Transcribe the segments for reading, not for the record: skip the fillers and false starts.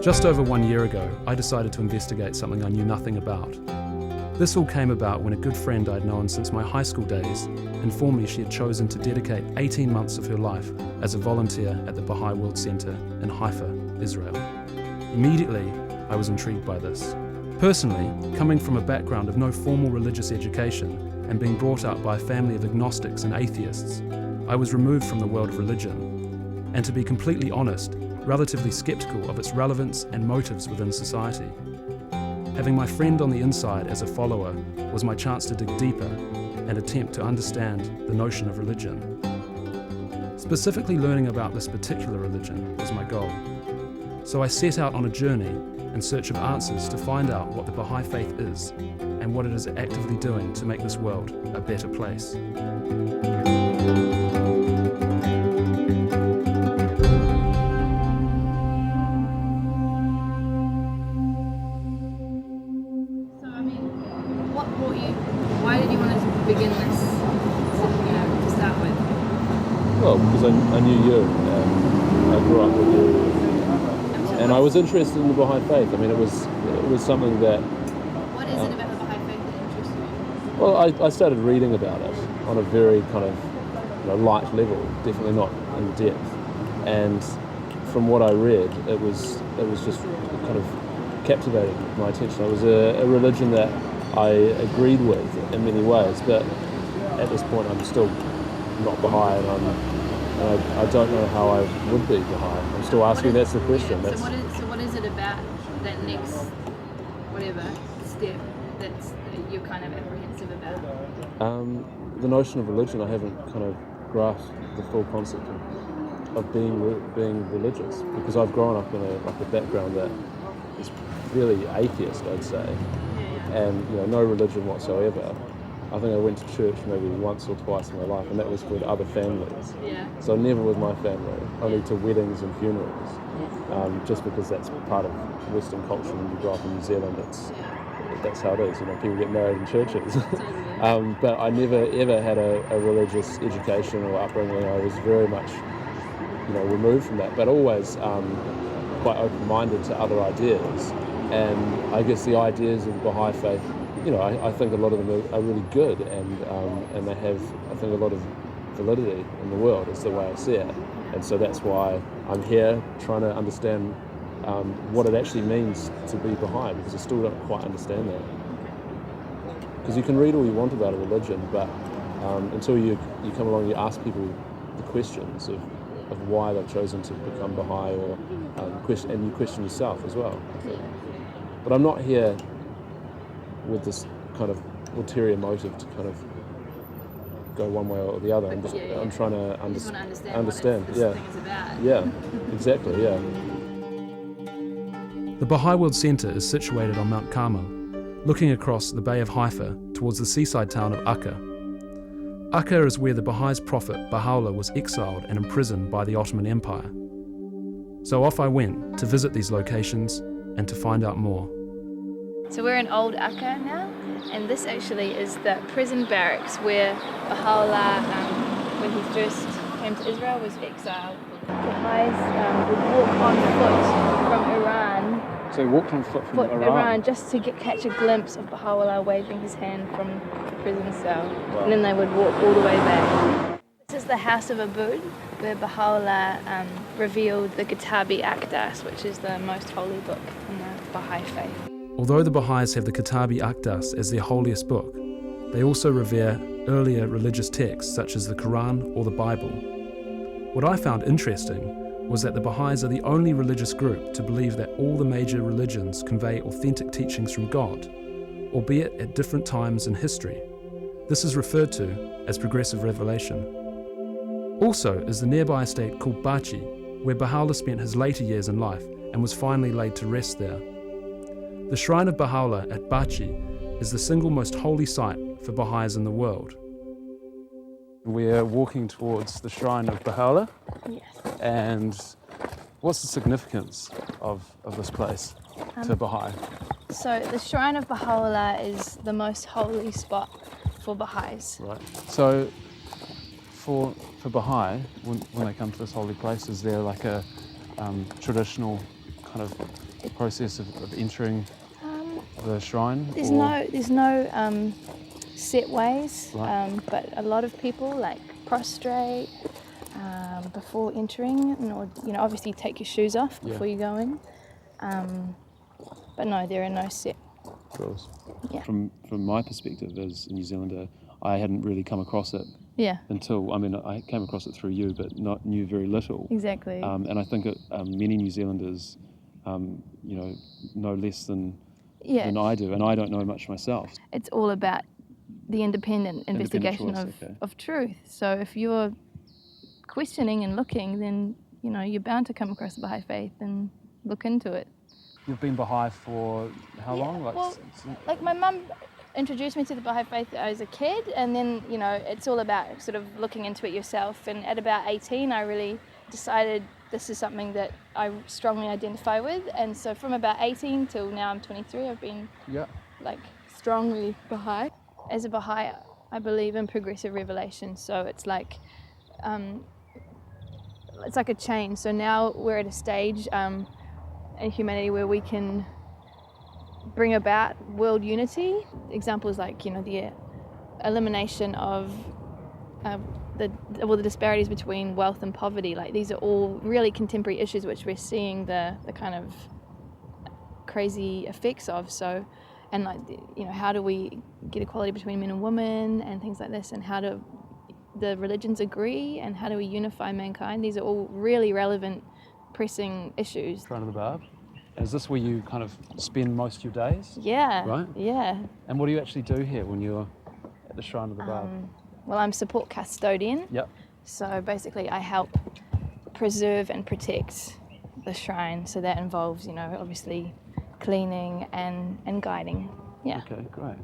Just over 1 year ago, I decided to investigate something I knew nothing about. This all came about when a good friend I'd known since my high school days informed me she had chosen to dedicate 18 months of her life as a volunteer at the Bahá'í World Centre in Haifa, Israel. Immediately, I was intrigued by this. Personally, coming from a background of no formal religious education and being brought up by a family of agnostics and atheists, I was removed from the world of religion, and to be completely honest, relatively sceptical of its relevance and motives within society. Having my friend on the inside as a follower was my chance to dig deeper and attempt to understand the notion of religion. Specifically learning about this particular religion was my goal. So I set out on a journey in search of answers to find out what the Bahá'í Faith is and what it is actively doing to make this world a better place. Why did you want to begin this, to start with? Well, because I knew you, and I grew up with you, and I was interested in the Bahá'í Faith. I mean, it was something that... What is it about the Bahá'í Faith that interests you? Well, I started reading about it on a very kind of light level, definitely not in depth, and from what I read, it was just kind of captivated my attention. It was a religion that I agreed with in many ways, but at this point I'm still not Bahá'í, and I don't know how I would be Bahá'í. I'm still asking, that's the question. Yeah, so what is it about that next, step that you're kind of apprehensive about? The notion of religion, I haven't kind of grasped the full concept of being religious, because I've grown up in a background that is really atheist, I'd say. And no religion whatsoever. I think I went to church maybe once or twice in my life, and that was with other families. Yeah. So never with my family, only to weddings and funerals. Just because that's part of Western culture. When you grow up in New Zealand, that's how it is. People get married in churches. But I never ever had a religious education or upbringing. I was very much, removed from that, but always quite open-minded to other ideas. And I guess the ideas of Bahá'í Faith, I think a lot of them are really good, and they have, I think, a lot of validity in the world, is the way I see it. And so that's why I'm here trying to understand what it actually means to be Bahá'í, because I still don't quite understand that. Because you can read all you want about a religion, but until you come along, you ask people the questions of why they've chosen to become Bahá'í, or and you question yourself as well. But I'm not here with this kind of ulterior motive to kind of go one way or the other. I'm trying to understand. What this thing is about. Yeah, exactly, yeah. The Bahá'í World Centre is situated on Mount Carmel, looking across the Bay of Haifa towards the seaside town of Akka. Akka is where the Baha'is prophet Bahá'u'lláh was exiled and imprisoned by the Ottoman Empire. So off I went to visit these locations and to find out more. So we're in Old Akka now, and this actually is the prison barracks where Bahá'u'lláh, when he first came to Israel, was exiled. Baha'is would walk on foot from Iran. So he walked on foot from Iran? Just to catch a glimpse of Bahá'u'lláh waving his hand from the prison cell. Wow. And then they would walk all the way back. This is the House of Abud, where Bahá'u'lláh revealed the Kitabi Aqdas, which is the most holy book in the Bahá'í Faith. Although the Baha'is have the Kitabi Aqdas as their holiest book, they also revere earlier religious texts such as the Quran or the Bible. What I found interesting was that the Baha'is are the only religious group to believe that all the major religions convey authentic teachings from God, albeit at different times in history. This is referred to as progressive revelation. Also is the nearby estate called Bachi, where Baha'u'lláh spent his later years in life and was finally laid to rest there. The shrine of Baha'u'lláh at Bachi is the single most holy site for Baha'is in the world. We're walking towards the shrine of Baha'u'lláh. Yes. And what's the significance of this place to Baha'i? So the shrine of Baha'u'lláh is the most holy spot for Baha'is. Right. So for Baha'i, when they come to this holy place, is there like a traditional kind of process of entering the shrine? There's no set ways, Right. but a lot of people like prostrate before entering, or obviously take your shoes off before you go in. But no, there are no set. Rules. Yeah. From my perspective as a New Zealander, I hadn't really come across it Yeah. until, I came across it through you, but knew very little. Exactly. And I think many New Zealanders, know less than Yeah. I do, and I don't know much myself. It's all about the independent investigation choice, okay. of truth. So if you're questioning and looking, then you're bound to come across the Bahá'í Faith and look into it. You've been Bahá'í for how long? Like my mum introduced me to the Bahá'í Faith as a kid, and then it's all about sort of looking into it yourself. And at about 18, I really decided this is something that I strongly identify with. And so from about 18 till now I'm 23, I've been like strongly Bahá'í. As a Bahá'í, I believe in progressive revelation. So it's like a change. So now we're at a stage in humanity where we can bring about world unity. Examples like the elimination of the disparities between wealth and poverty. Like these are all really contemporary issues which we're seeing the kind of crazy effects of. So, and how do we get equality between men and women and things like this, and how do the religions agree, and how do we unify mankind? These are all really relevant, pressing issues. Shrine of the Barb. Is this where you kind of spend most of your days? Yeah. Right? Yeah. And what do you actually do here when you're at the Shrine of the Barb? Well, I'm support custodian. Yep. So basically I help preserve and protect the shrine. So that involves, obviously cleaning and guiding. Yeah. Okay, great.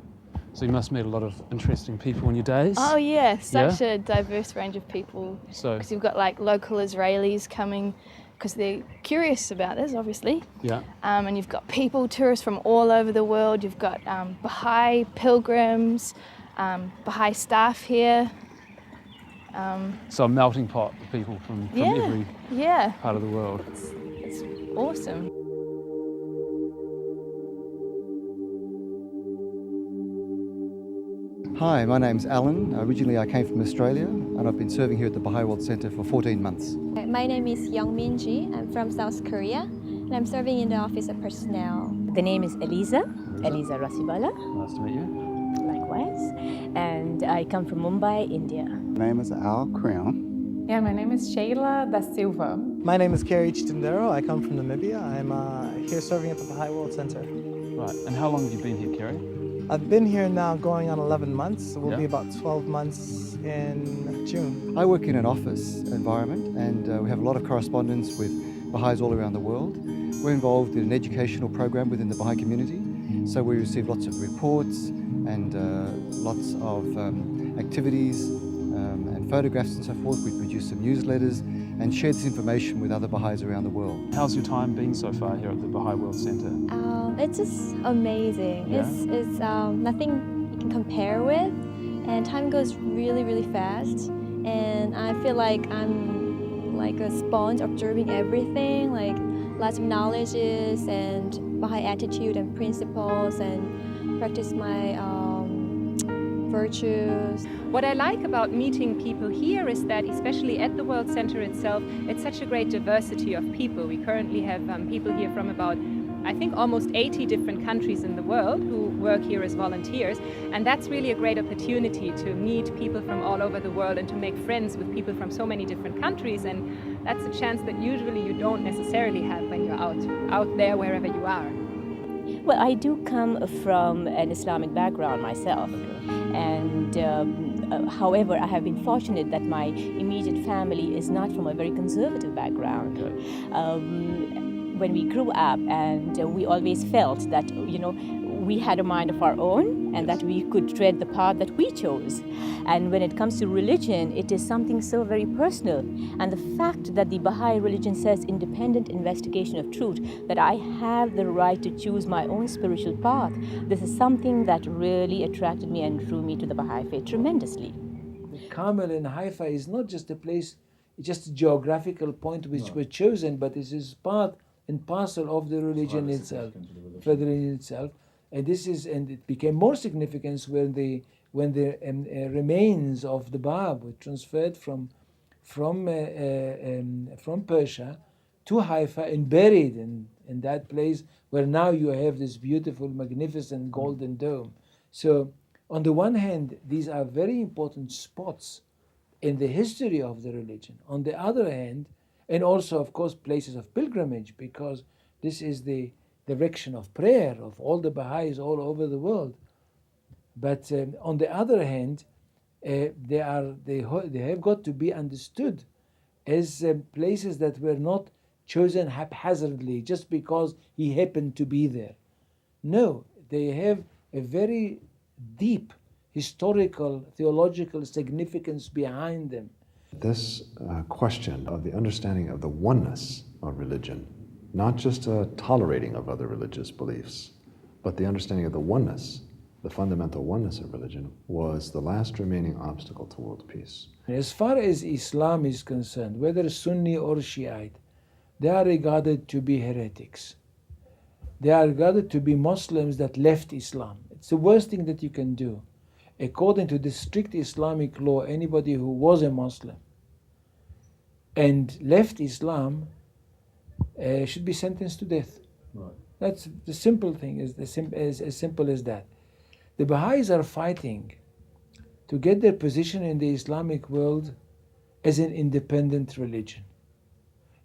So you must meet a lot of interesting people in your days? Oh yeah, such a diverse range of people. So, because you've got like local Israelis coming because they're curious about this, obviously. yeah. And you've got tourists from all over the world. You've got Bahá'í pilgrims, Bahá'í staff here. So a melting pot of people from every part of the world. It's awesome. Hi, my name's Alan. Originally I came from Australia and I've been serving here at the Bahá'í World Centre for 14 months. My name is Youngmin Ji. I'm from South Korea and I'm serving in the Office of Personnel. The name is Eliza Rasibala. Nice to meet you. Likewise. And I come from Mumbai, India. My name is Al Crown. Yeah, my name is Sheila da Silva. My name is Kerry Chitindero. I come from Namibia. I'm here serving at the Bahá'í World Center. Right, and how long have you been here, Kerry? I've been here now going on 11 months. So we'll be about 12 months in June. I work in an office environment and we have a lot of correspondence with Baha'is all around the world. We're involved in an educational program within the Baha'i community. So we receive lots of reports and lots of activities and photographs and so forth. We produce some newsletters and share this information with other Baha'is around the world. How's your time been so far here at the Bahá'í World Centre? It's just amazing. Yeah? It's nothing you can compare with, and time goes really, really fast. And I feel like I'm like a sponge observing everything, like lots of knowledges and Baha'i attitude and principles, and practice my virtues. What I like about meeting people here is that, especially at the World Centre itself, it's such a great diversity of people. We currently have people here from about, I think, almost 80 different countries in the world who work here as volunteers, and that's really a great opportunity to meet people from all over the world and to make friends with people from so many different countries, and that's a chance that usually you don't necessarily have when you're out there wherever you are. Well, I do come from an Islamic background myself, and however, I have been fortunate that my immediate family is not from a very conservative background. When we grew up, and we always felt that, we had a mind of our own and that we could tread the path that we chose. And when it comes to religion, it is something so very personal. And the fact that the Baha'i religion says independent investigation of truth, that I have the right to choose my own spiritual path, this is something that really attracted me and drew me to the Baha'i faith tremendously. The Carmel in Haifa is not just a place, it's just a geographical point which we're chosen, but it is part and parcel of the religion itself, for the religion itself. And it became more significant when the remains of the Bab were transferred from Persia to Haifa and buried in that place where now you have this beautiful, magnificent golden dome. So on the one hand, these are very important spots in the history of the religion. On the other hand, and also, of course, places of pilgrimage, because this is the direction of prayer of all the Baha'is all over the world. But on the other hand, they have got to be understood as places that were not chosen haphazardly just because he happened to be there. No, they have a very deep historical, theological significance behind them. This question of the understanding of the oneness of religion, not just a tolerating of other religious beliefs, but the understanding of the oneness, the fundamental oneness of religion, was the last remaining obstacle to world peace. As far as Islam is concerned, whether Sunni or Shiite, they are regarded to be heretics. They are regarded to be Muslims that left Islam. It's the worst thing that you can do. According to the strict Islamic law, anybody who was a Muslim and left Islam should be sentenced to death. Right. That's the simple thing, as simple as that. The Baha'is are fighting to get their position in the Islamic world as an independent religion.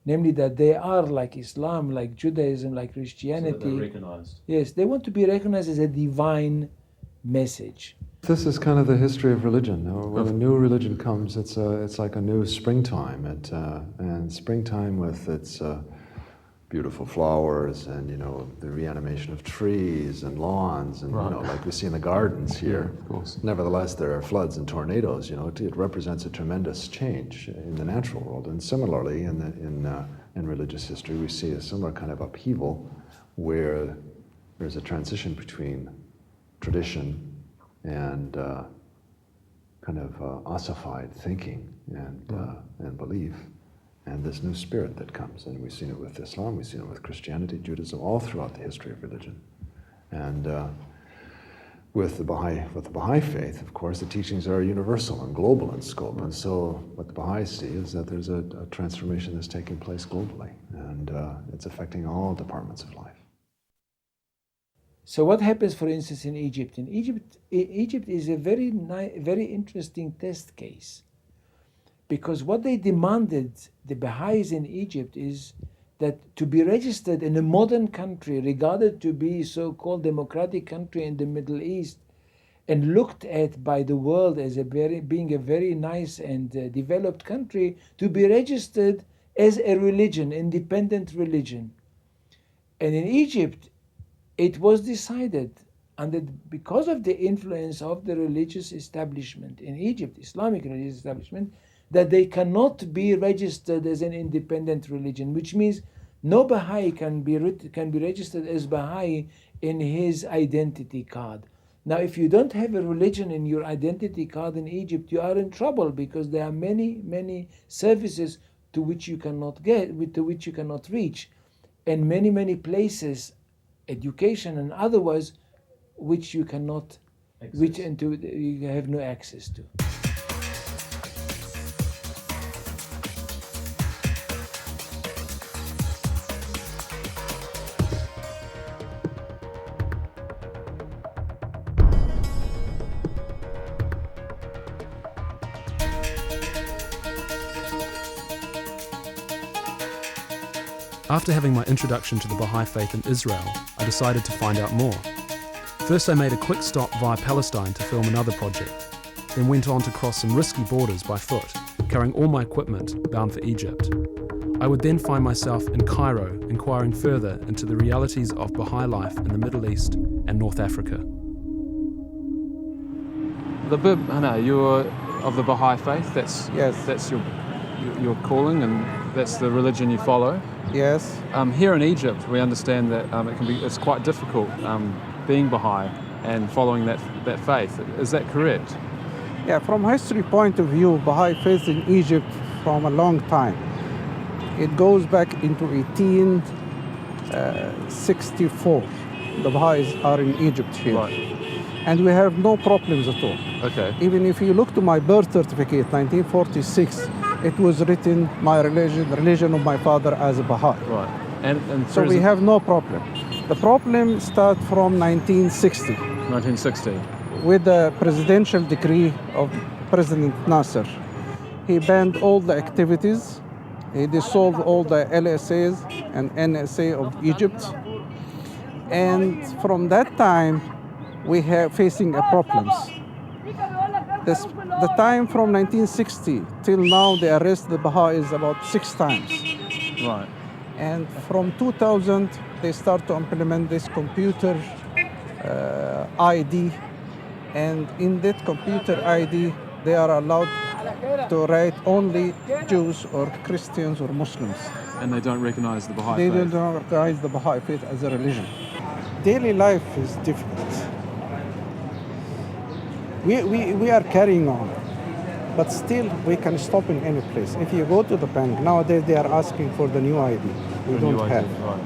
Namely that they are like Islam, like Judaism, like Christianity. So that they're recognized. Yes, they want to be recognized as a divine message. This is kind of the history of religion. When a new religion comes, it's like a new springtime. And springtime with its beautiful flowers and, the reanimation of trees and lawns and, like we see in the gardens here. Yeah, of course. Nevertheless, there are floods and tornadoes. It represents a tremendous change in the natural world. And similarly, in religious history, we see a similar kind of upheaval where there's a transition between tradition and kind of ossified thinking and belief, and this new spirit that comes. And we've seen it with Islam, we've seen it with Christianity, Judaism, all throughout the history of religion. And with the Bahá'í Faith, of course, the teachings are universal and global in scope. And so what the Baha'is see is that there's a transformation that's taking place globally, and it's affecting all departments of life. So what happens, for instance, in Egypt? In Egypt is a very interesting test case, because what they demanded, the Baha'is in Egypt, is that to be registered in a modern country, regarded to be so-called democratic country in the Middle East, and looked at by the world as being a very nice and developed country, to be registered as a religion, independent religion. And in Egypt, it was decided, because of the influence of the religious establishment in Egypt, Islamic religious establishment, that they cannot be registered as an independent religion, which means no Baha'i can be registered as Baha'i in his identity card. Now, if you don't have a religion in your identity card in Egypt, you are in trouble, because there are many services to which you cannot reach, and many places, education and otherwise, which you cannot reach into, you have no access to. After having my introduction to the Bahá'í Faith in Israel, I decided to find out more. First I made a quick stop via Palestine to film another project, then went on to cross some risky borders by foot, carrying all my equipment bound for Egypt. I would then find myself in Cairo, inquiring further into the realities of Baha'i life in the Middle East and North Africa. The Bib, Hana, you're of the Bahá'í Faith, that's your calling, and that's the religion you follow. Yes. Here in Egypt, we understand that it's quite difficult being Baha'i and following that faith. Is that correct? Yeah, from history point of view, Baha'i Faith in Egypt from a long time. It goes back into 18th, 64. The Baha'is are in Egypt here. Right. And we have no problems at all. Okay. Even if you look to my birth certificate, 1946, it was written my religion of my father as a Baha'i. Right. And so we have no problem. The problem starts from 1960. 1960. With the presidential decree of President Nasser. He banned all the activities. He dissolved all the LSAs and NSA of Egypt. And from that time, we have facing a problems. The time from 1960 till now, they arrested the Baha'is about 6 times. Right. And from 2000, they start to implement this computer ID. And in that computer ID, they are allowed to write only Jews or Christians or Muslims. And they don't recognize the Baha'i They Faith? don't recognize the Baha'i Faith as a religion. Daily life is difficult. We are carrying on, but still we can stop in any place. If you go to the bank, nowadays they are asking for the new ID. We don't have. Right.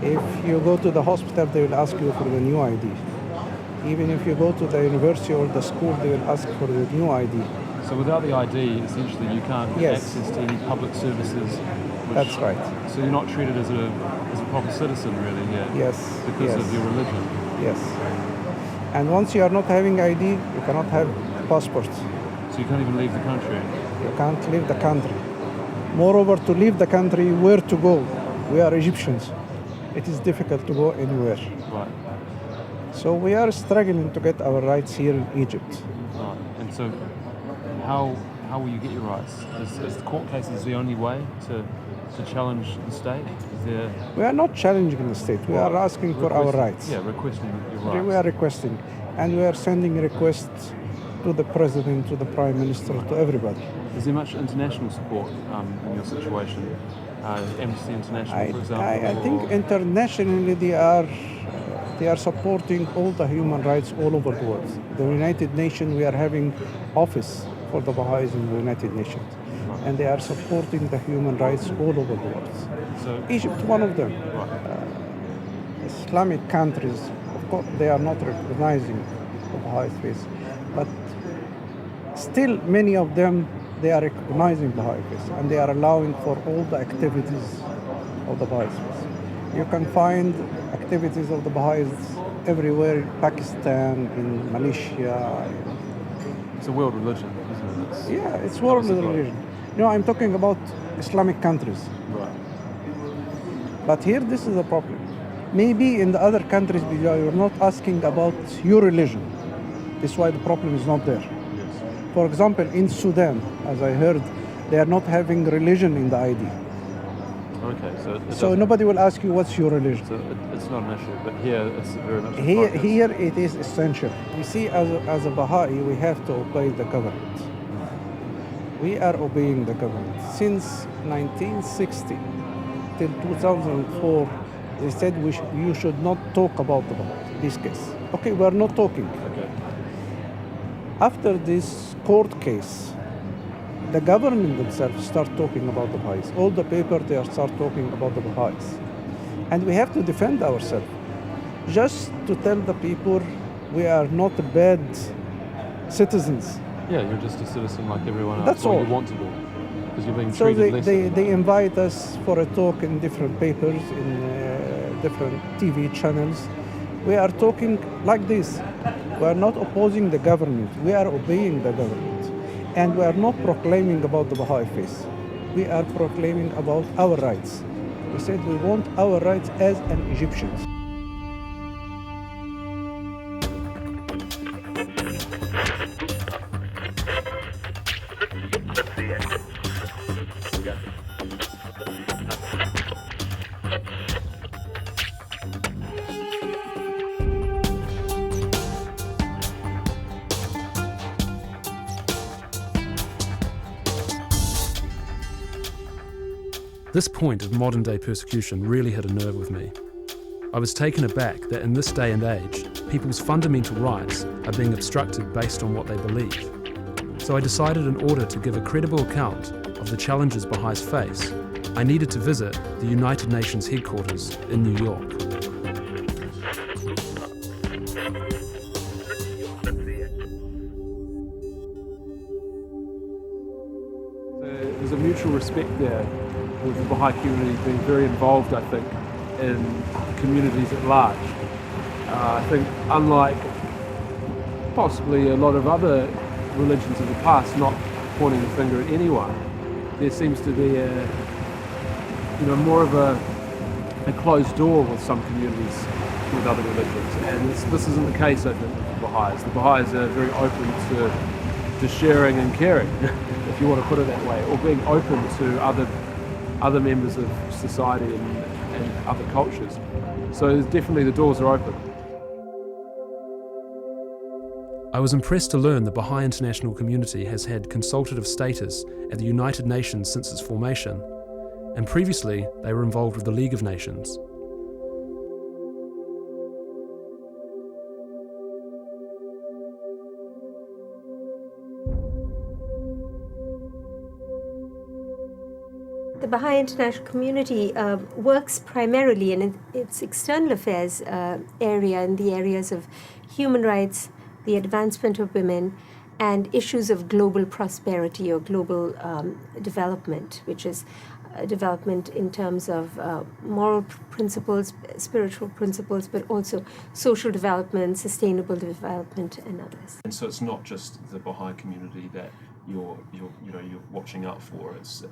If you go to the hospital, they will ask you for the new ID. Even if you go to the university or the school, they will ask for the new ID. So without the ID, essentially you can't get access to any public services. That's right. So you're not treated as a proper citizen, really, here. Yes. Because of your religion. Yes. And once you are not having ID, you cannot have passport. So you can't even leave the country. You can't leave the country. Moreover, to leave the country, where to go? We are Egyptians. It is difficult to go anywhere. Right. So we are struggling to get our rights here in Egypt. Right. And so how will you get your rights? Is the court cases the only way to challenge the state? We are not challenging the state. We are asking for our rights. Yeah, requesting your rights. We are requesting. And we are sending requests to the president, to the prime minister, to everybody. Is there much international support in your situation? Amnesty International, for example? I think internationally they are supporting all the human rights all over the world. The United Nations, we are having office for the Baha'is in the United Nations. And they are supporting the human rights all over the world. So Egypt, one of them. Islamic countries, of course, they are not recognizing the Baha'i faith, but still many of them, they are recognizing Baha'i faith, and they are allowing for all the activities of the Baha'i faith. You can find activities of the Baha'is everywhere in Pakistan, in Malaysia. It's a world religion, isn't it? It's world religion. No, I'm talking about Islamic countries. Right. But here, this is a problem. Maybe in the other countries, you're not asking about your religion. That's why the problem is not there. Yes. For example, in Sudan, as I heard, they are not having religion in the ID. Okay, so nobody will ask you what's your religion. So it's not an issue, but here it's very much. Here it is essential. You see, as a Baha'i, we have to obey the government. We are obeying the government. Since 1960 till 2004, they said you should not talk about this case. Okay, we are not talking. Okay. After this court case, the government themselves start talking about the Baha'is. All the papers, they start talking about the Baha'is. And we have to defend ourselves. Just to tell the people we are not bad citizens. Yeah, you're just a citizen like everyone else. That's all. You want to be, because you're being so treated less. They invite us for a talk in different papers, in different TV channels. We are talking like this. We are not opposing the government. We are obeying the government. And we are not proclaiming about the Baha'i faith. We are proclaiming about our rights. We said we want our rights as an Egyptians. This point of modern-day persecution really hit a nerve with me. I was taken aback that in this day and age, people's fundamental rights are being obstructed based on what they believe. So I decided, in order to give a credible account of the challenges Baha'is face, I needed to visit the United Nations headquarters in New York. There's a mutual respect there with the Baha'i community being very involved, I think, in communities at large. I think unlike possibly a lot of other religions of the past, not pointing the finger at anyone, there seems to be more of a closed door with some communities with other religions, and this isn't the case, I think, with the Baha'is. The Baha'is are very open to sharing and caring, if you want to put it that way, or being open to other members of society and other cultures. So definitely the doors are open. I was impressed to learn the Baha'i international community has had consultative status at the United Nations since its formation, and previously they were involved with the League of Nations. The Baha'i international community works primarily in its external affairs area in the areas of human rights, the advancement of women, and issues of global prosperity or global development, which is development in terms of moral principles, spiritual principles, but also social development, sustainable development, and others. And so it's not just the Baha'i community that you're watching out for. It's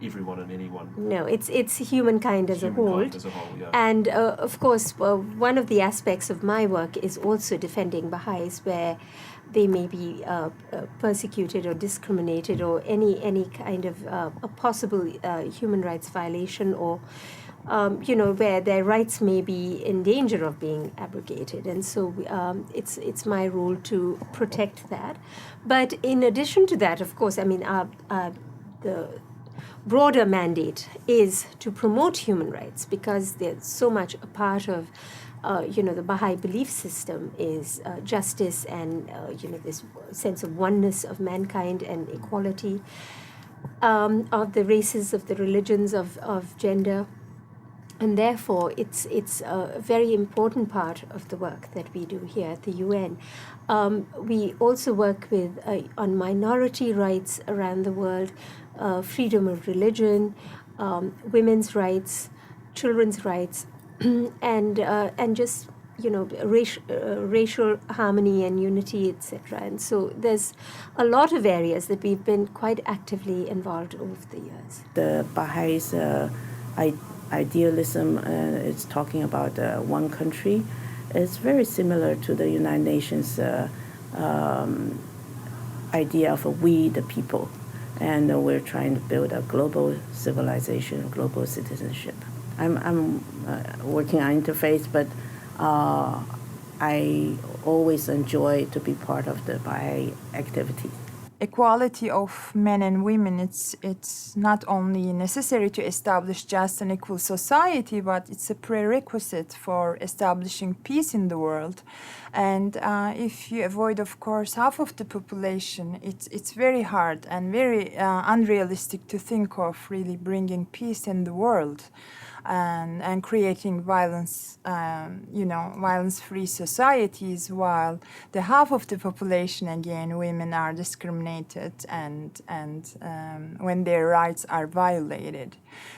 everyone and anyone. No, it's humankind as a whole. Yeah. And of course, one of the aspects of my work is also defending Baha'is where they may be persecuted or discriminated, or any kind of a possible human rights violation, or where their rights may be in danger of being abrogated. And so it's my role to protect that. But in addition to that, of course, the broader mandate is to promote human rights, because they're so much a part of the Baha'i belief system is justice and this sense of oneness of mankind and equality of the races, of the religions, of gender. And therefore, it's a very important part of the work that we do here at the UN. We also work with on minority rights around the world, freedom of religion, women's rights, children's rights, and just racial harmony and unity, etc. And so there's a lot of areas that we've been quite actively involved over the years. The Baha'is idealism is talking about one country. It's very similar to the United Nations idea of we the people, and we're trying to build a global civilization, global citizenship. I'm working on interfaith, but I always enjoy to be part of the Baha'i activity. Equality of men and women, it's not only necessary to establish just and equal society, but it's a prerequisite for establishing peace in the world. And if you avoid, of course, half of the population, it's very hard and very unrealistic to think of really bringing peace in the world and creating violence, violence-free societies, while the half of the population, again, women are discriminated and when their rights are violated.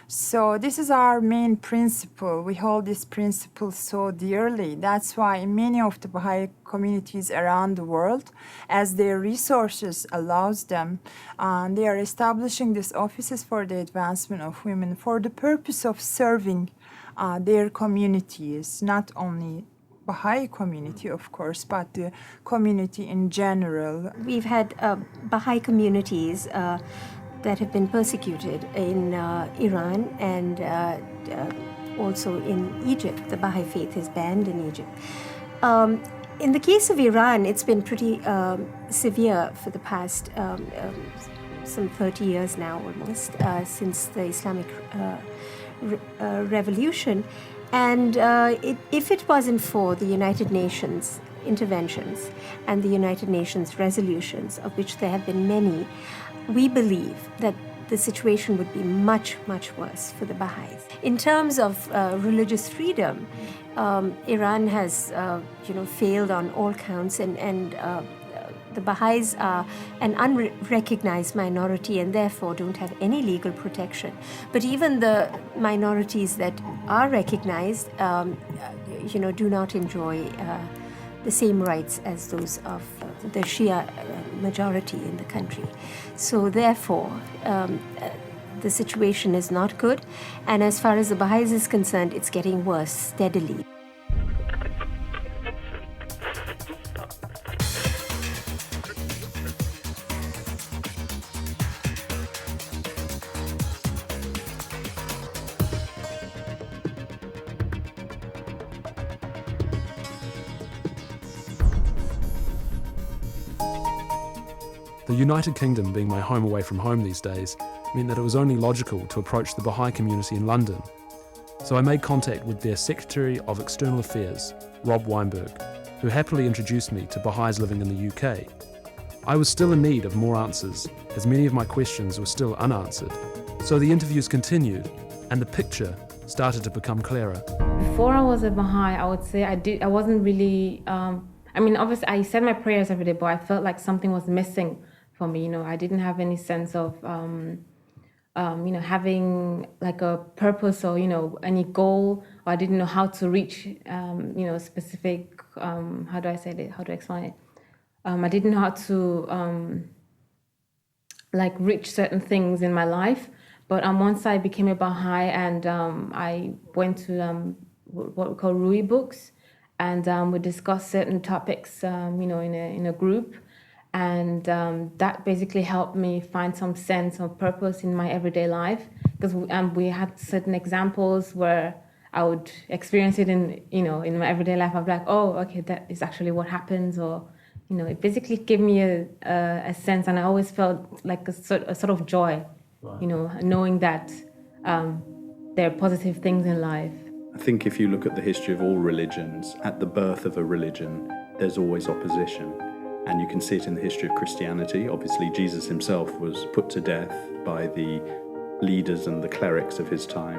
So this is our main principle. We hold this principle so dearly. That's why in many of the Baha'i communities around the world, as their resources allows them, they are establishing these offices for the advancement of women for the purpose of serving their communities, not only Baha'i community, of course, but the community in general. We've had Baha'i communities that have been persecuted in Iran and also in Egypt. The Bahá'í Faith is banned in Egypt. In the case of Iran, it's been pretty severe for the past some 30 years now almost, since the Islamic Revolution. And if it wasn't for the United Nations interventions and the United Nations resolutions, of which there have been many, we believe that the situation would be much, much worse for the Baha'is. In terms of religious freedom, Iran has, failed on all counts, and the Baha'is are an unrecognized minority and therefore don't have any legal protection. But even the minorities that are recognized, do not enjoy the same rights as those of the Shia majority in the country. So therefore, the situation is not good. And as far as the Baha'is is concerned, it's getting worse steadily. The United Kingdom being my home away from home these days meant that it was only logical to approach the Bahá'í community in London. So I made contact with their Secretary of External Affairs, Rob Weinberg, who happily introduced me to Baha'is living in the UK. I was still in need of more answers, as many of my questions were still unanswered. So the interviews continued, and the picture started to become clearer. Before I was a Baha'i, I would say I wasn't really, obviously I said my prayers every day, but I felt like something was missing for me. I didn't have any sense of, having like a purpose or, any goal, or I didn't know how to reach, specific, how do I explain it? I didn't know how to, reach certain things in my life. But once I became a Baha'i and I went to what we call Rui books, and we discussed certain topics, in a group. And that basically helped me find some sense of purpose in my everyday life, because we had certain examples where I would experience it in my everyday life. I'd be like, oh, okay, that is actually what happens, or it basically gave me a sense, and I always felt like a sort of joy, right. Knowing that there are positive things in life. I think if you look at the history of all religions, at the birth of a religion, there's always opposition. And you can see it in the history of Christianity. Obviously, Jesus himself was put to death by the leaders and the clerics of his time.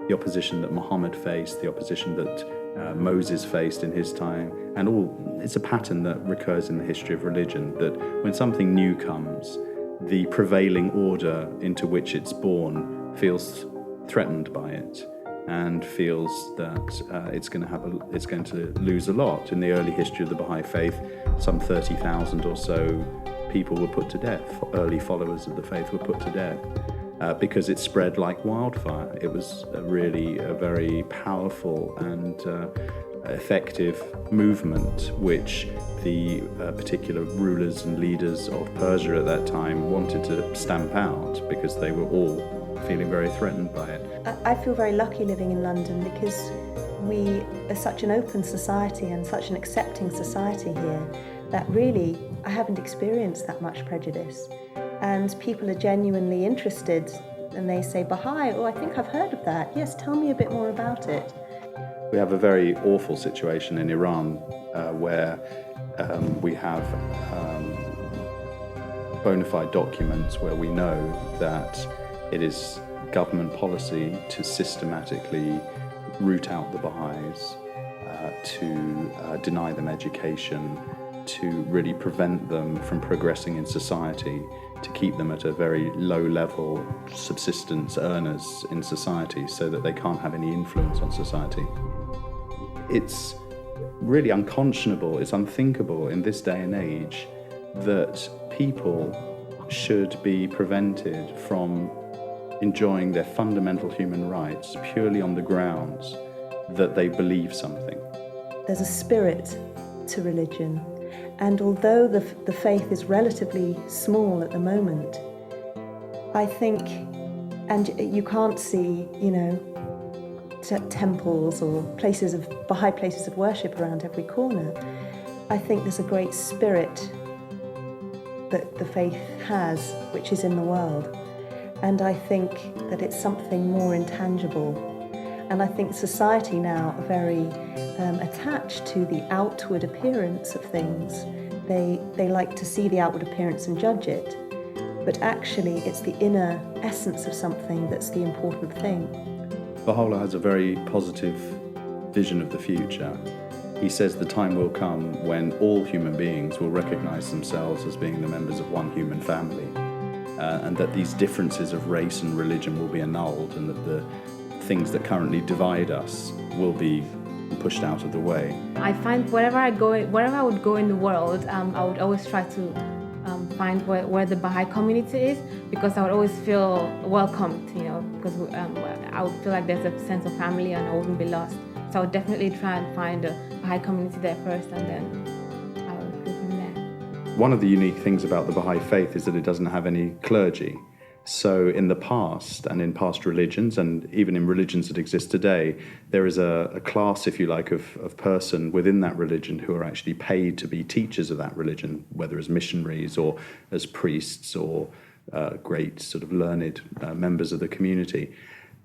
The opposition that Muhammad faced, the opposition that Moses faced in his time, and it's a pattern that recurs in the history of religion, that when something new comes, the prevailing order into which it's born feels threatened by it, and feels that it's going to lose a lot. In the early history of the Bahá'í Faith, some 30,000 or so people were put to death. Early followers of the faith were put to death because it spread like wildfire. It was really a very powerful and effective movement which the particular rulers and leaders of Persia at that time wanted to stamp out, because they were all feeling very threatened by it. I feel very lucky living in London, because we are such an open society and such an accepting society here that really I haven't experienced that much prejudice. And people are genuinely interested, and they say, Baha'i, oh, I think I've heard of that. Yes, tell me a bit more about it. We have a very awful situation in Iran where we have bona fide documents where we know that it is government policy to systematically root out the Baha'is, to deny them education, to really prevent them from progressing in society, to keep them at a very low level subsistence earners in society so that they can't have any influence on society. It's really unconscionable, it's unthinkable in this day and age that people should be prevented from enjoying their fundamental human rights purely on the grounds that they believe something. There's a spirit to religion, and although the faith is relatively small at the moment, I think, and you can't see, temples or Baha'i places of worship around every corner, I think there's a great spirit that the faith has, which is in the world. And I think that it's something more intangible. And I think society now are very attached to the outward appearance of things. They like to see the outward appearance and judge it. but actually it's the inner essence of something that's the important thing. Baha'u'lláh has a very positive vision of the future. He says the time will come when all human beings will recognize themselves as being the members of one human family, and that these differences of race and religion will be annulled, and that the things that currently divide us will be pushed out of the way. I find wherever I would go in the world, I would always try to find where the Baha'i community is, because I would always feel welcomed, because I would feel like there's a sense of family and I wouldn't be lost. So I would definitely try and find a Baha'i community there first, and then I would go from there. One of the unique things about the Baha'i Faith is that it doesn't have any clergy. So in the past, and in past religions, and even in religions that exist today, there is a class, if you like, of person within that religion who are actually paid to be teachers of that religion, whether as missionaries or as priests or great sort of learned members of the community.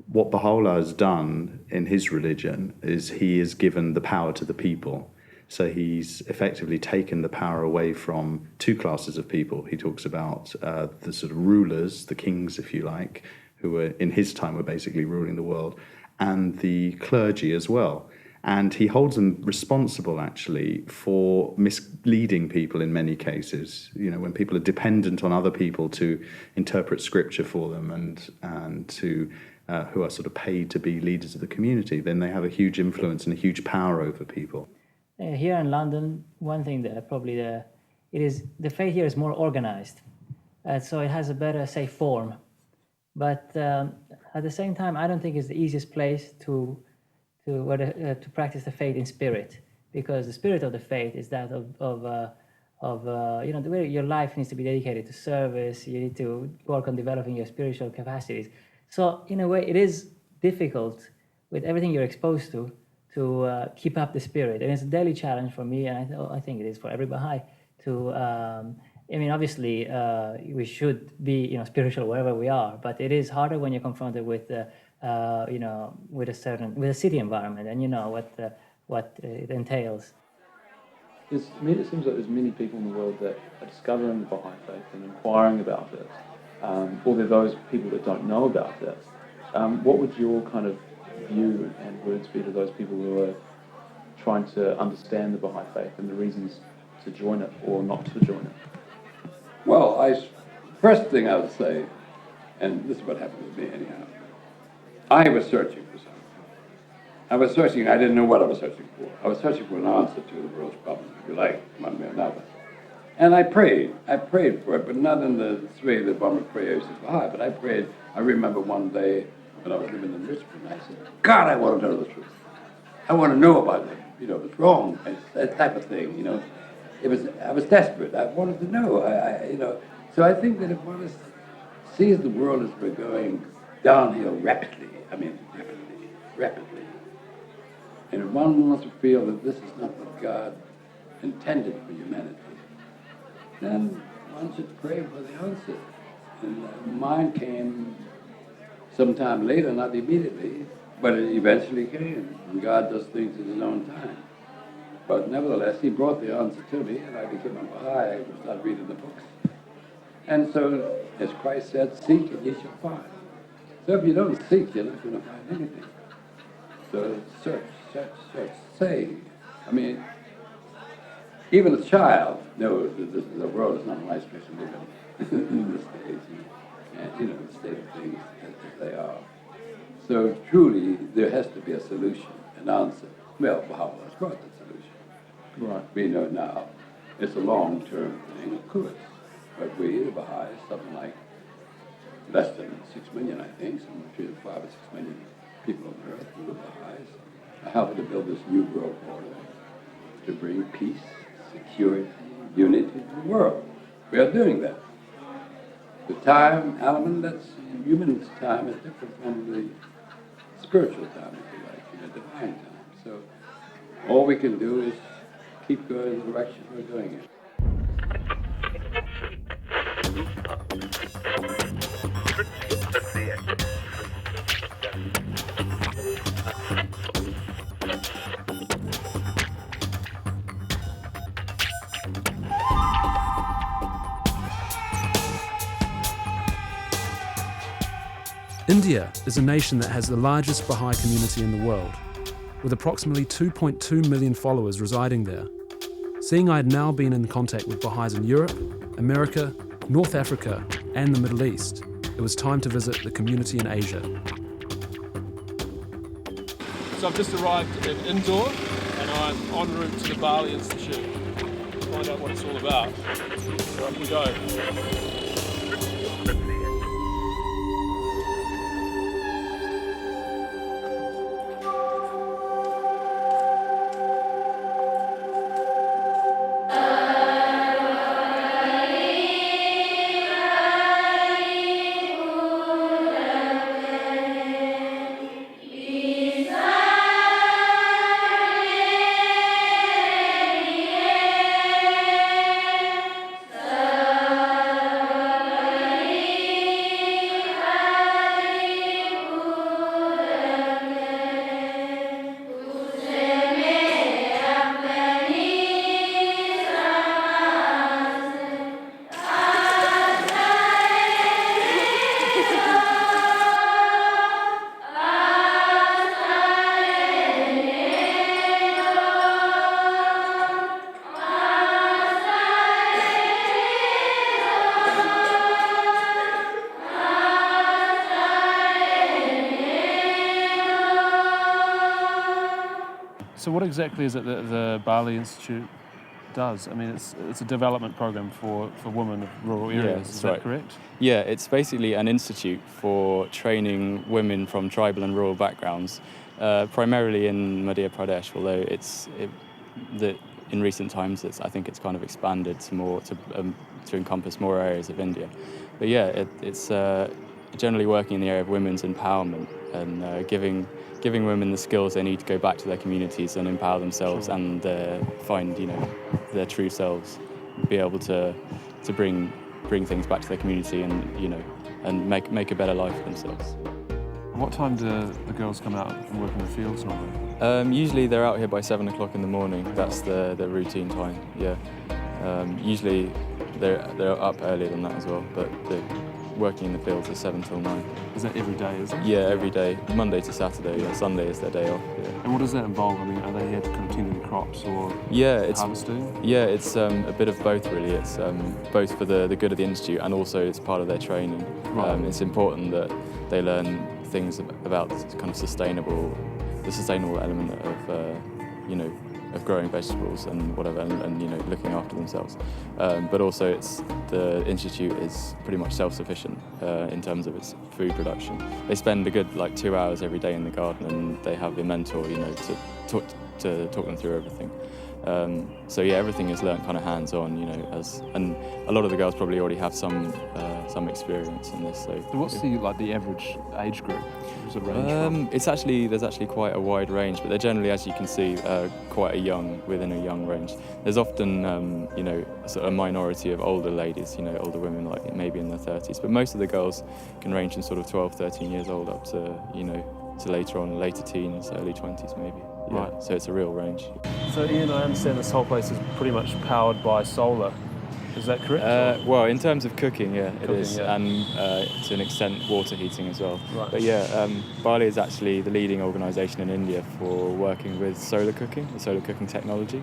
What Baha'u'lláh has done in his religion is he has given the power to the people. So he's effectively taken the power away from two classes of people. He talks about the sort of rulers, the kings, if you like, who were in his time were basically ruling the world, and the clergy as well. And he holds them responsible, actually, for misleading people in many cases. When people are dependent on other people to interpret scripture for them and to who are sort of paid to be leaders of the community, then they have a huge influence and a huge power over people. Here in London, one thing that probably the faith here is more organized, so it has a better, say, form. But at the same time, I don't think it's the easiest place to practice the faith in spirit, because the spirit of the faith is that of the way your life needs to be dedicated to service. You need to work on developing your spiritual capacities. So in a way, it is difficult with everything you're exposed to keep up the spirit, and it's a daily challenge for me, and I think it is for every Baha'i to. Obviously, we should be spiritual wherever we are, but it is harder when you're confronted with with a city environment, and what it entails. It seems like there's many people in the world that are discovering the Baha'i Faith and inquiring about it, or there are those people that don't know about it. What would your kind of view and words be to those people who are trying to understand the Baha'i Faith and the reasons to join it or not to join it? Well, first thing I would say, and this is what happened with me anyhow, I was searching for something. I didn't know what I was searching for. I was searching for an answer to the world's problems, if you like, one way or another. And I prayed for it, but not in the way that one would pray as a Baha'i, but I prayed. I remember one day when I was living in Richmond, I said, God, I want to know the truth. I want to know about it. What's wrong, that type of thing, I was desperate. I wanted to know. So I think that if one sees the world as we're going downhill rapidly, and if one wants to feel that this is not what God intended for humanity, then one should pray for the answer. And mine came sometime later, not immediately, but it eventually came. And God does things in his own time. But nevertheless, he brought the answer to me, and I became a Baha'i. I started reading the books. And so, as Christ said, seek and ye shall find. So if you don't seek, you're not going to find anything. So search. Say. Even a child knows that the world is not a nice place to live in this stage, and the state of things as they are. So truly, there has to be a solution, an answer. Well, Baha'u'lláh has brought the solution. Right. We know now it's a long-term thing, of course, but we, the Baha'is, something like less than 6 million, I think, somewhere between 5 or 6 million people on earth, the Baha'is, are helping to build this new world order to bring peace, security, unity to the world. We are doing that. The time element, that's human time, is different from the spiritual time, if you like, the divine time. So all we can do is keep going in the direction we're doing it. India is a nation that has the largest Baha'i community in the world, with approximately 2.2 million followers residing there. Seeing I had now been in contact with Baha'is in Europe, America, North Africa, and the Middle East, it was time to visit the community in Asia. So I've just arrived in Indore and I'm en route to the Bahá'í Institute to find out what it's all about. So up we go. So what exactly is it that the Bahá'í Institute does? I mean, it's a development program for women of rural areas, is that correct? Yeah, it's basically an institute for training women from tribal and rural backgrounds, primarily in Madhya Pradesh, although in recent times I think it's kind of expanded to encompass more areas of India. But yeah, it's generally working in the area of women's empowerment and giving women the skills they need to go back to their communities and empower themselves and find their true selves, be able to bring things back to their community and make a better life for themselves. What time do the girls come out and work in the fields normally? Usually they're out here by 7 o'clock in the morning. That's the routine time. Yeah. Usually they're up earlier than that as well, but they're working in the fields at 7 till 9. Is that every day, is it? Yeah, every day. Monday to Saturday. Yeah. Sunday is their day off. Yeah. And what does that involve? I mean, are they here to continue the crops or harvesting? Yeah, it's a bit of both really. It's both for the good of the institute and also it's part of their training. Right. It's important that they learn things about kind of the sustainable element of growing vegetables and whatever, and looking after themselves. But also, the institute is pretty much self-sufficient in terms of its food production. They spend a good 2 hours every day in the garden, and they have a mentor, to talk them through everything. So yeah, everything is learnt kind of hands-on, and a lot of the girls probably already have some experience in this. So what's the average age group? Does it range from? There's actually quite a wide range, but they're generally, as you can see, within a young range. There's often sort of a minority of older ladies, older women maybe in their 30s, but most of the girls can range from sort of 12, 13 years old up to to later teens, early 20s maybe. Yeah. Right. So it's a real range. So Ian, I understand this whole place is pretty much powered by solar. Is that correct? Well, in terms of cooking, yeah, it is, yeah. and to an extent water heating as well. Right. But yeah, Bahá'í is actually the leading organisation in India for working with solar cooking technology,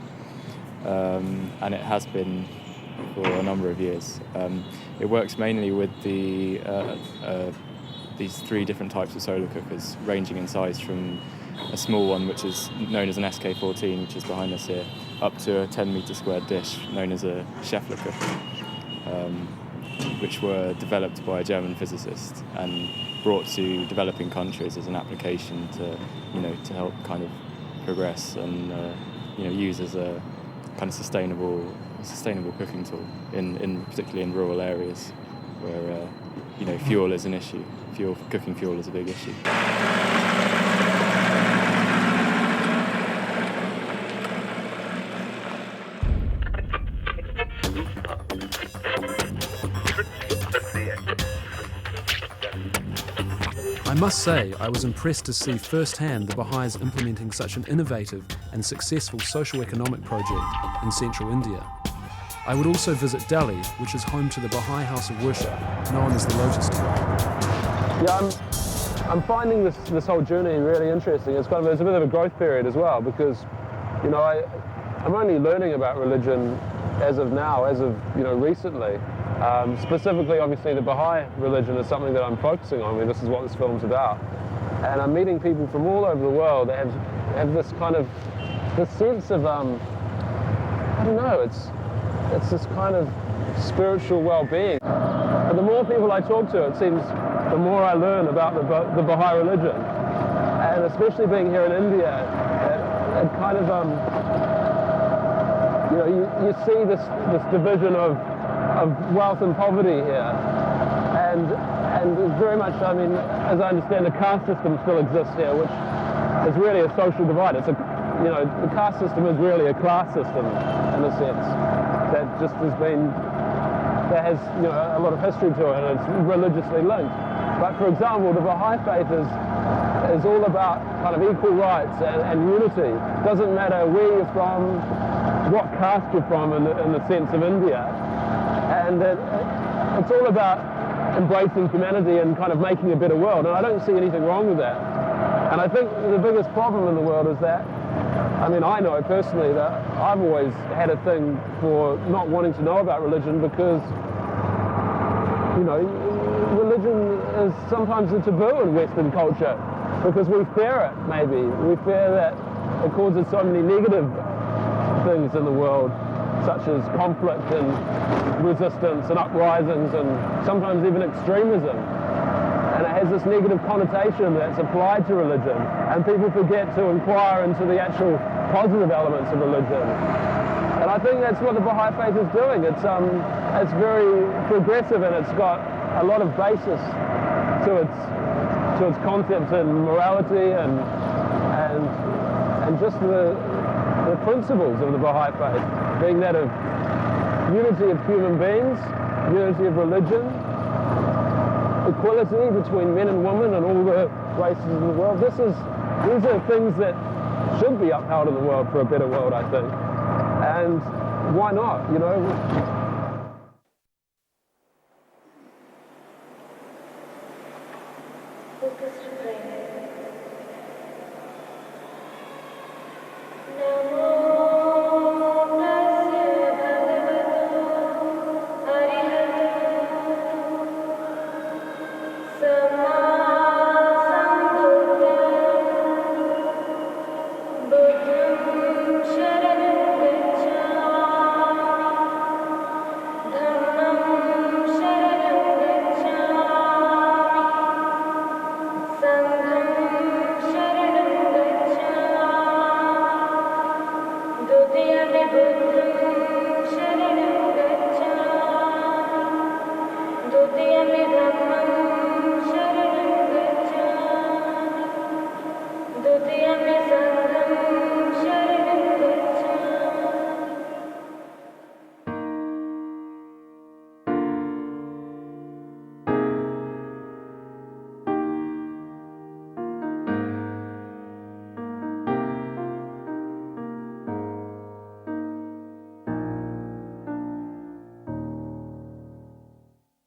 and it has been for a number of years. It works mainly with these 3 different types of solar cookers, ranging in size from a small one, which is known as an SK14, which is behind us here, up to a 10-metre squared dish known as a Scheffler cooker, which were developed by a German physicist and brought to developing countries as an application to help kind of progress and use as a kind of sustainable cooking tool particularly in rural areas where fuel is an issue. Cooking fuel is a big issue. I must say, I was impressed to see firsthand the Baha'is implementing such an innovative and successful socio-economic project in central India. I would also visit Delhi, which is home to the Baha'i House of Worship, known as the Lotus Temple. Yeah, I'm finding this whole journey really interesting. It's a bit of a growth period as well, because, you know, I'm only learning about religion as of now, recently. Specifically, obviously, the Baha'i religion is something that I'm focusing on. I mean, this is what this film's about. And I'm meeting people from all over the world that have this kind of, this sense of, I don't know, it's this kind of spiritual well-being. But the more people I talk to, it seems, the more I learn about the Baha'i religion. And especially being here in India, it kind of, you know, you see this division of wealth and poverty here. And very much, I mean, as I understand, the caste system still exists here, which is really a social divide. It's you know, the caste system is really a class system in a sense that just has been, that has, you know, a lot of history to it, and it's religiously linked. But for example, the Bahá'í Faith is all about kind of equal rights and unity. It doesn't matter where you're from, what caste you're from in the sense of India. And it's all about embracing humanity and kind of making a better world, and I don't see anything wrong with that. And I think the biggest problem in the world is that, I mean, I know personally that I've always had a thing for not wanting to know about religion because, you know, religion is sometimes a taboo in Western culture because we fear it, maybe. We fear that it causes so many negative things in the world, such as conflict and resistance and uprisings and sometimes even extremism. And it has this negative connotation that's applied to religion, and people forget to inquire into the actual positive elements of religion. And I think that's what the Bahá'í Faith is doing. It's very progressive, and it's got a lot of basis to its concepts in morality and just the principles of the Bahá'í Faith, being that of unity of human beings, unity of religion, equality between men and women and all the races in the world. These are things that should be upheld in the world for a better world, I think. And why not, you know?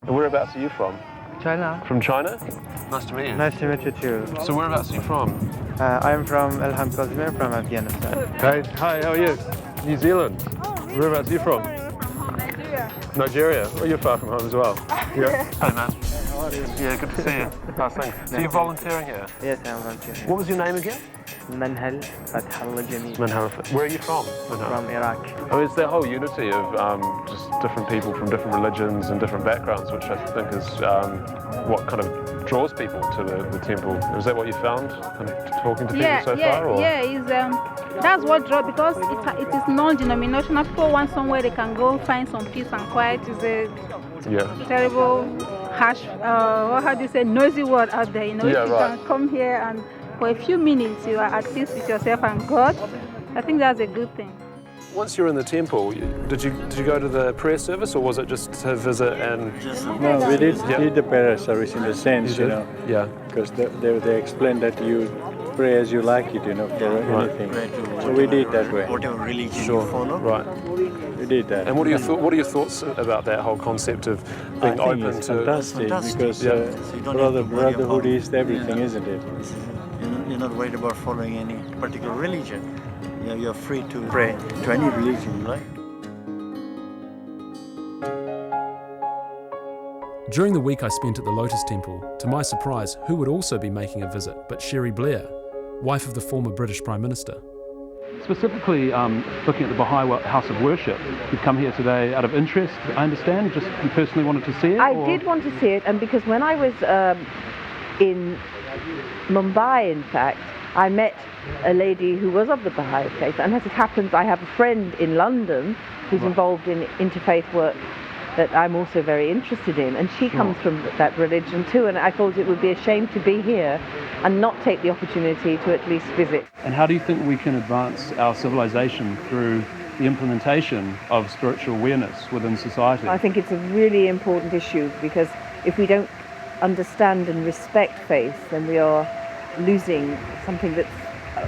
Whereabouts are you from? China. From China? Nice to meet you. Nice to meet you too. So whereabouts are you from? I'm from Elham Kazmir from Afghanistan. Hey, hi, how are you? New Zealand. Whereabouts are you from? Nigeria. Nigeria. Well, you're far from home as well. Yeah. Hey, man. How are you? Yeah, good to see you. How's things? So you're volunteering here? Yes, I'm volunteering. What was your name again? Manhal Fathallah Jameel. Manhal. Where are you from? From Iraq. I mean, it's that whole unity of just different people from different religions and different backgrounds, which I think is what kind of draws people to the temple. Is that what you found, kind of talking to people so far? Or? That's what draws, because it is non-denominational. People want somewhere they can go find some peace and quiet. It's a terrible, harsh, how do you say, noisy world out there. You know, if you can come here and for a few minutes you are at peace with yourself and God, I think that's a good thing. Once you're in the temple, did you go to the prayer service, or was it just to visit and? No, we did the prayer service in the sense, you know. Yeah. Because they explained that you pray as you like it, you know, for anything. So we did that way. Whatever religion you follow. Right. We did that. And what are your thoughts about that whole concept of being open it's to? fantastic because So you don't have to worry brotherhood about, is everything, yeah, isn't it? You're not worried about following any particular religion. You're free to pray to any religion you like. During the week I spent at the Lotus Temple, to my surprise, who would also be making a visit but Sherry Blair, wife of the former British Prime Minister. Specifically looking at the Baha'i House of Worship, you've come here today out of interest, I understand, just you personally wanted to see it? I did want to see it, and because when I was in Mumbai, in fact, I met a lady who was of the Bahá'í Faith, and as it happens, I have a friend in London who's involved in interfaith work that I'm also very interested in, and she comes from that religion too, and I thought it would be a shame to be here and not take the opportunity to at least visit. And how do you think we can advance our civilization through the implementation of spiritual awareness within society? I think it's a really important issue, because if we don't understand and respect faith, then we are losing something that's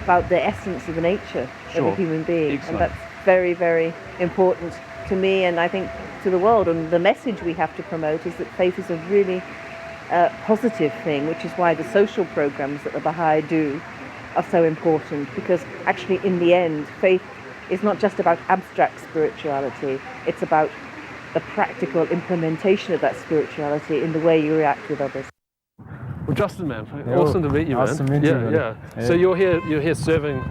about the essence of the nature of a human being. Excellent. And that's very, very important to me, and I think to the world. And the message we have to promote is that faith is a really positive thing, which is why the social programs that the Baha'i do are so important, because actually in the end faith is not just about abstract spirituality, it's about the practical implementation of that spirituality in the way you react with others. Well, Justin, man, awesome to meet you, man. Awesome to meet you, yeah. Hey. So you're here serving,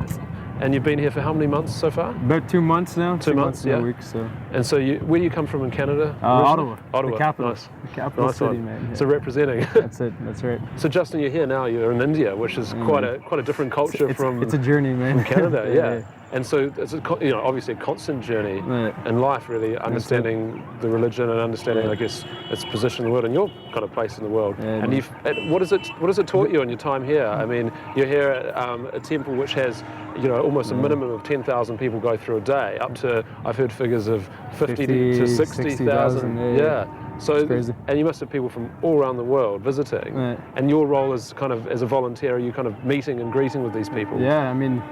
and you've been here for how many months so far? About 2 months now. 2 months, and yeah. a week, so. And so where do you come from in Canada? Ottawa. Ottawa, The capital. Nice. The capital Nice city, one. man. Yeah. So representing. That's it. That's right. So Justin, you're here now. You're in India, which is quite a different culture from. It's a journey, man. From Canada, Yeah. yeah. And so it's obviously a constant journey in life, really, understanding the religion and understanding, I guess, its position in the world and your kind of place in the world. Yeah, and what has it taught you in your time here? I mean, you're here at a temple which has, almost a minimum of 10,000 people go through a day, up to, I've heard figures of 50 to 60,000. Yeah. So, and you must have people from all around the world visiting. Right. And your role is kind of, as a volunteer, are you kind of meeting and greeting with these people? Yeah, I mean,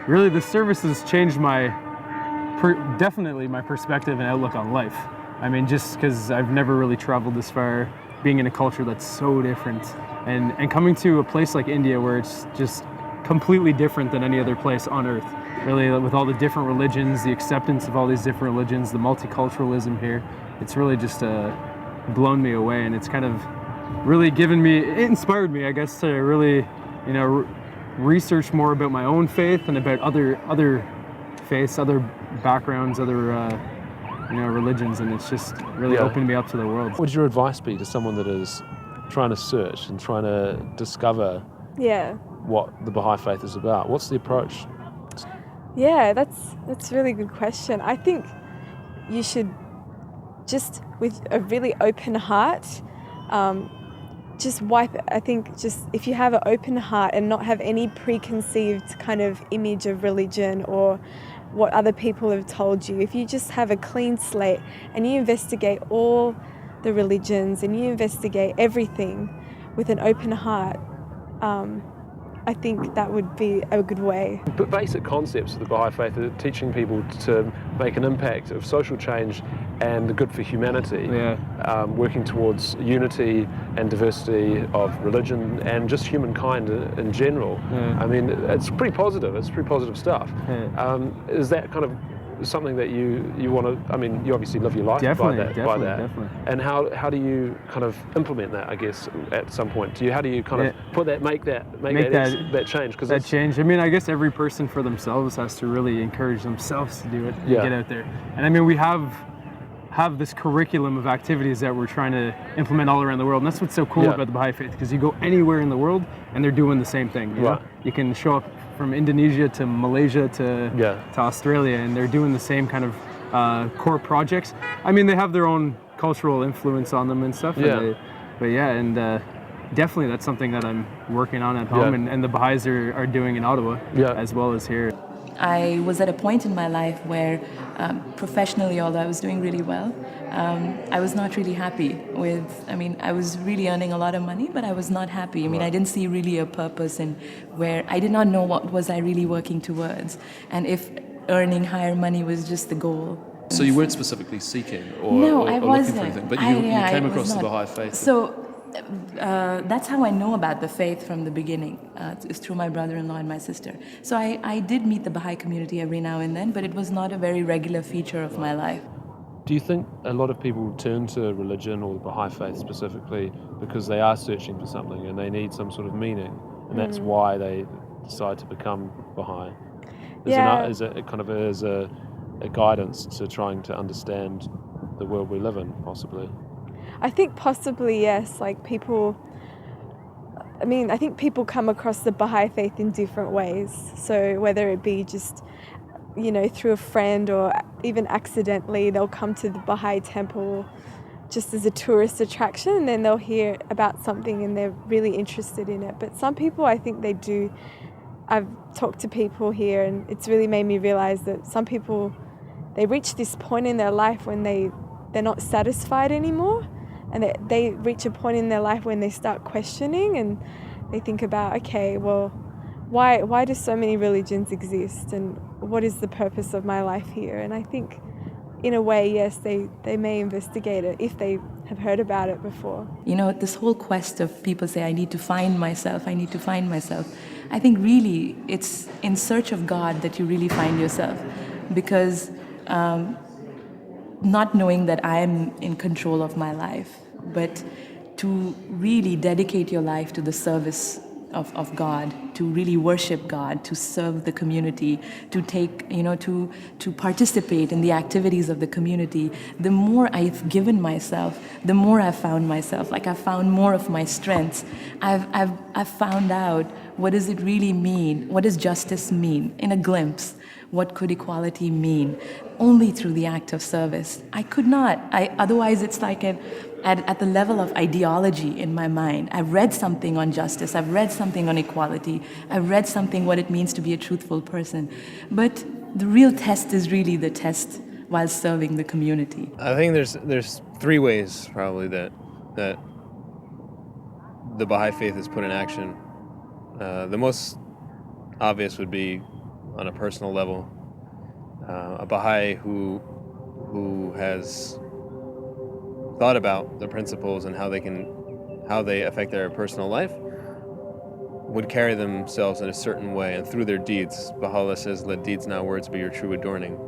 really the service has changed definitely my perspective and outlook on life. I mean, just because I've never really traveled this far, being in a culture that's so different, and coming to a place like India where it's just completely different than any other place on earth. Really, with all the different religions, the acceptance of all these different religions, the multiculturalism here, it's really just blown me away, and it's kind of really it inspired me, I guess, to really, research more about my own faith and about other faiths, other backgrounds, other religions, and it's just really opened me up to the world. What would your advice be to someone that is trying to search and trying to discover what the Baha'i faith is about? What's the approach? Yeah, that's a really good question. I think you should just, with a really open heart, if you have an open heart and not have any preconceived kind of image of religion or what other people have told you, if you just have a clean slate and you investigate all the religions and you investigate everything with an open heart, I think that would be a good way. But basic concepts of the Baha'i faith are teaching people to make an impact of social change and the good for humanity, working towards unity and diversity of religion and just humankind in general. I mean, it's pretty positive. It's pretty positive stuff. Is that kind of something that you want to? I mean, you obviously live your life by that. Definitely. And how do you kind of implement that? I guess at some point, how do you kind of put that, make that change? Because that change. I mean, I guess every person for themselves has to really encourage themselves to do it and get out there. And I mean, we have this curriculum of activities that we're trying to implement all around the world, and that's what's so cool about the Baha'i faith, because you go anywhere in the world and they're doing the same thing. You know? You can show up from Indonesia to Malaysia to Australia, and they're doing the same kind of core projects. I mean, they have their own cultural influence on them and stuff. Definitely that's something that I'm working on at home, and the Baha'is are doing in Ottawa as well as here. I was at a point in my life where professionally, although I was doing really well, I was not really happy with, I was really earning a lot of money, but I was not happy. I didn't see really a purpose in where I did not know what was I really working towards, and if earning higher money was just the goal. So you weren't specifically seeking or I looking wasn't. for anything, but you came across the not. Bahá'í Faith. So that's how I know about the faith from the beginning. It's through my brother-in-law and my sister. So I did meet the Bahá'í community every now and then, but it was not a very regular feature of my life. Do you think a lot of people turn to religion or the Bahá'í Faith specifically because they are searching for something and they need some sort of meaning, and that's why they decide to become Bahá'í? As a guidance to trying to understand the world we live in, possibly? I think possibly, yes. Like people, I think people come across the Bahá'í Faith in different ways. So whether it be just, through a friend or even accidentally, they'll come to the Bahá'í temple just as a tourist attraction, and then they'll hear about something and they're really interested in it. But some people, I think they do. I've talked to people here, and it's really made me realize that some people, they reach this point in their life when they're not satisfied anymore, and they reach a point in their life when they start questioning, and they think about, okay, well, why do so many religions exist, and what is the purpose of my life here? And I think in a way, yes, they may investigate it if they have heard about it before. This whole quest of people say, I need to find myself. I think really it's in search of God that you really find yourself, because not knowing that I am in control of my life, but to really dedicate your life to the service of God, to really worship God, to serve the community, to take, to participate in the activities of the community. The more I've given myself, the more I've found myself. Like I've found more of my strengths. I've found out, what does it really mean? What does justice mean? In a glimpse, what could equality mean? Only through the act of service. I could not. Otherwise, it's like at the level of ideology in my mind. I've read something on justice. I've read something on equality. I've read something what it means to be a truthful person. But the real test is really the test while serving the community. I think there's three ways probably that the Bahá'í Faith is put in action. The most obvious would be on a personal level. A Bahá'í who has thought about the principles and how they affect their personal life would carry themselves in a certain way, and through their deeds, Baha'u'lláh says, let deeds not words be your true adorning.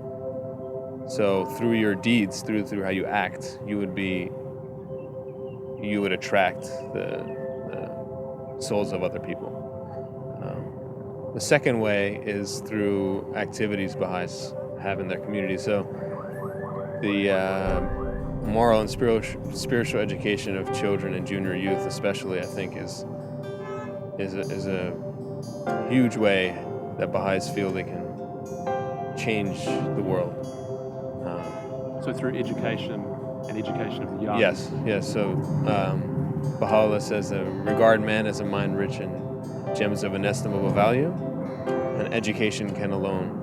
So through your deeds, through how you act, you would attract the souls of other people. The second way is through activities Baha'is have in their community. So the moral and spiritual education of children and junior youth, especially, I think, is a huge way that Baha'is feel they can change the world. So through education and education of the young. Yes. So Baha'u'lláh says, regard man as a mind rich in gems of inestimable value, and education can alone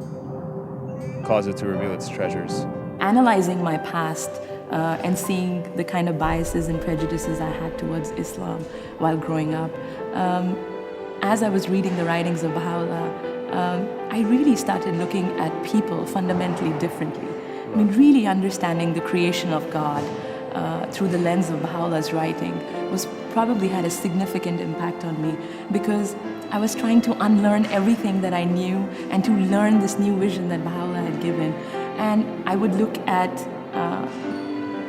cause it to reveal its treasures. Analyzing my past and seeing the kind of biases and prejudices I had towards Islam while growing up. As I was reading the writings of Baha'u'lláh, I really started looking at people fundamentally differently. I mean, really understanding the creation of God through the lens of Baha'u'llah's writing probably had a significant impact on me, because I was trying to unlearn everything that I knew and to learn this new vision that Baha'u'lláh had given. And I would look at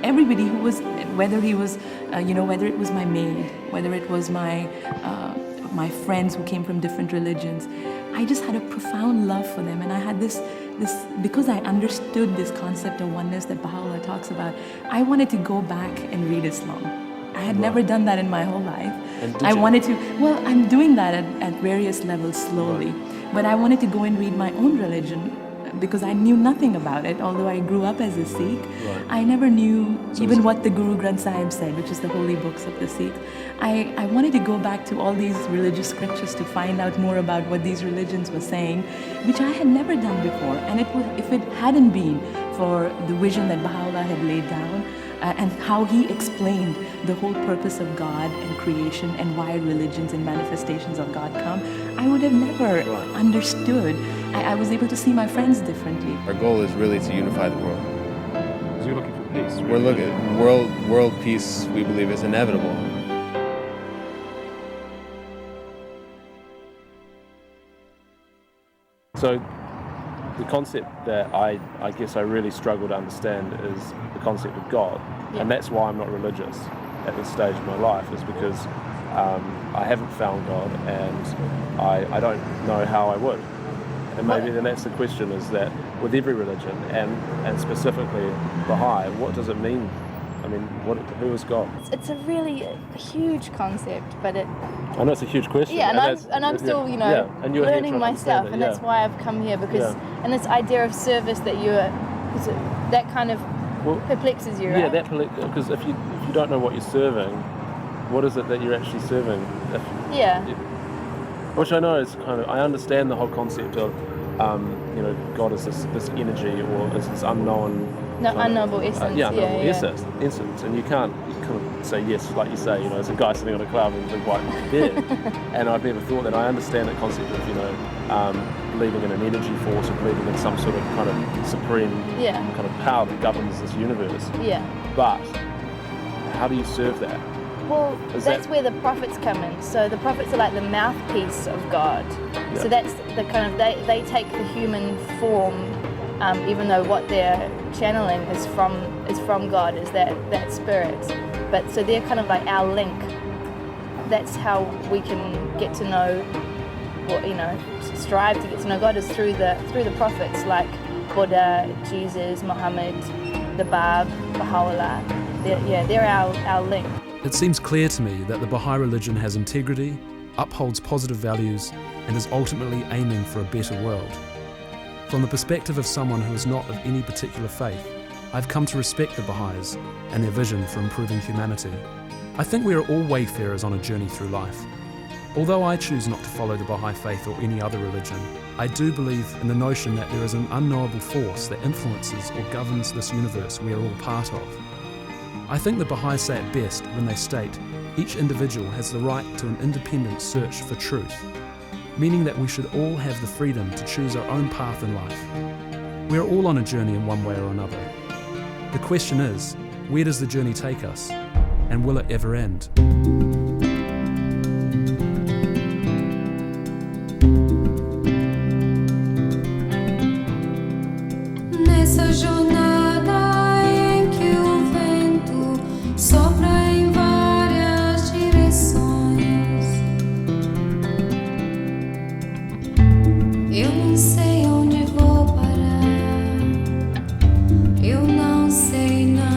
everybody who was, whether it was my maid, whether it was my friends who came from different religions. I just had a profound love for them, and I had this because I understood this concept of oneness that Baha'u'lláh talks about. I wanted to go back and read Islam. I had never done that in my whole life. I'm doing that at various levels slowly. Right. But I wanted to go and read my own religion, because I knew nothing about it. Although I grew up as a Sikh, right. I never knew even what the Guru Granth Sahib said, which is the holy books of the Sikhs. I wanted to go back to all these religious scriptures to find out more about what these religions were saying, which I had never done before. And if it hadn't been for the vision that Baha'u'lláh had laid down, and how he explained the whole purpose of God and creation and why religions and manifestations of God come, I would have never understood. I was able to see my friends differently. Our goal is really to unify the world. Because you're looking for peace. We're looking world peace. We believe is inevitable. So the concept that I guess I really struggle to understand is the concept of God. Yeah. And that's why I'm not religious at this stage of my life, is because I haven't found God, and I don't know how I would. And maybe then that's the question, is that with every religion, and specifically Baha'i, what does it mean? I mean, who is God? It's a really huge concept, but it... I know it's a huge question. Yeah, and I'm still, you know, and you're here learning to myself, understand it, and that's why I've come here, because, and this idea of service that that kind of perplexes you, right? Yeah, because if you don't know what you're serving, what is it that you're actually serving? Which I know is kind of, I understand the whole concept of, you know, God is this energy, or is this unknown. Unknowable essence. Essence, and you can't say yes, like you say, you know, it's a guy sitting on a cloud with a big white beard. And I've never thought that. I understand the concept of, you know, believing in an energy force, or believing in some sort of kind of supreme kind of power that governs this universe. Yeah. But how do you serve that? Well, that's where the prophets come in. So the prophets are like the mouthpiece of God. Yeah. So that's the kind of, they take the human form, even though what they're channeling is from God, is that spirit. But so they're kind of like our link. That's how we can get to know, or, you know, strive to get to know God, is through the prophets like Buddha, Jesus, Muhammad, the Bab, Bahá'u'lláh. They're our link. It seems clear to me that the Baha'i religion has integrity, upholds positive values, and is ultimately aiming for a better world. From the perspective of someone who is not of any particular faith, I've come to respect the Baha'is and their vision for improving humanity. I think we are all wayfarers on a journey through life. Although I choose not to follow the Baha'i Faith or any other religion, I do believe in the notion that there is an unknowable force that influences or governs this universe we are all part of. I think the Baha'is say it best when they state each individual has the right to an independent search for truth, meaning that we should all have the freedom to choose our own path in life. We are all on a journey in one way or another. The question is, where does the journey take us, and will it ever end? Nessa jornada em que o vento sopra em várias direções, eu não sei onde vou parar, eu não sei não.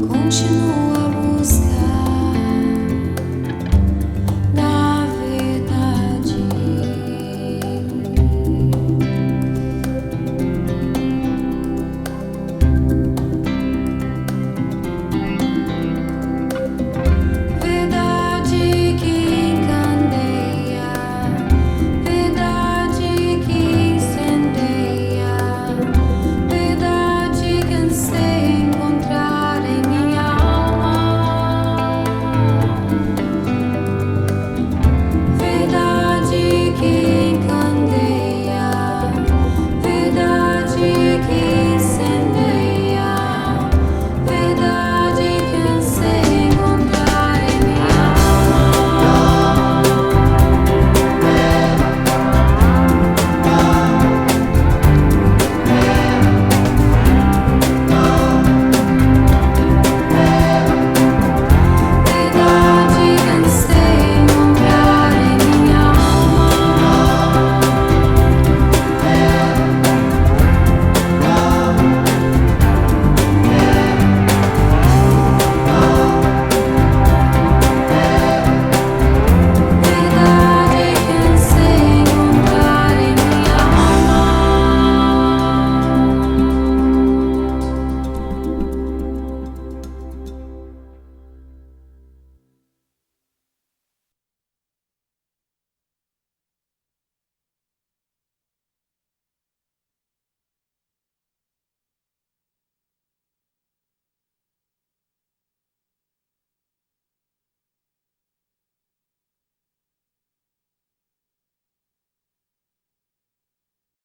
Continua.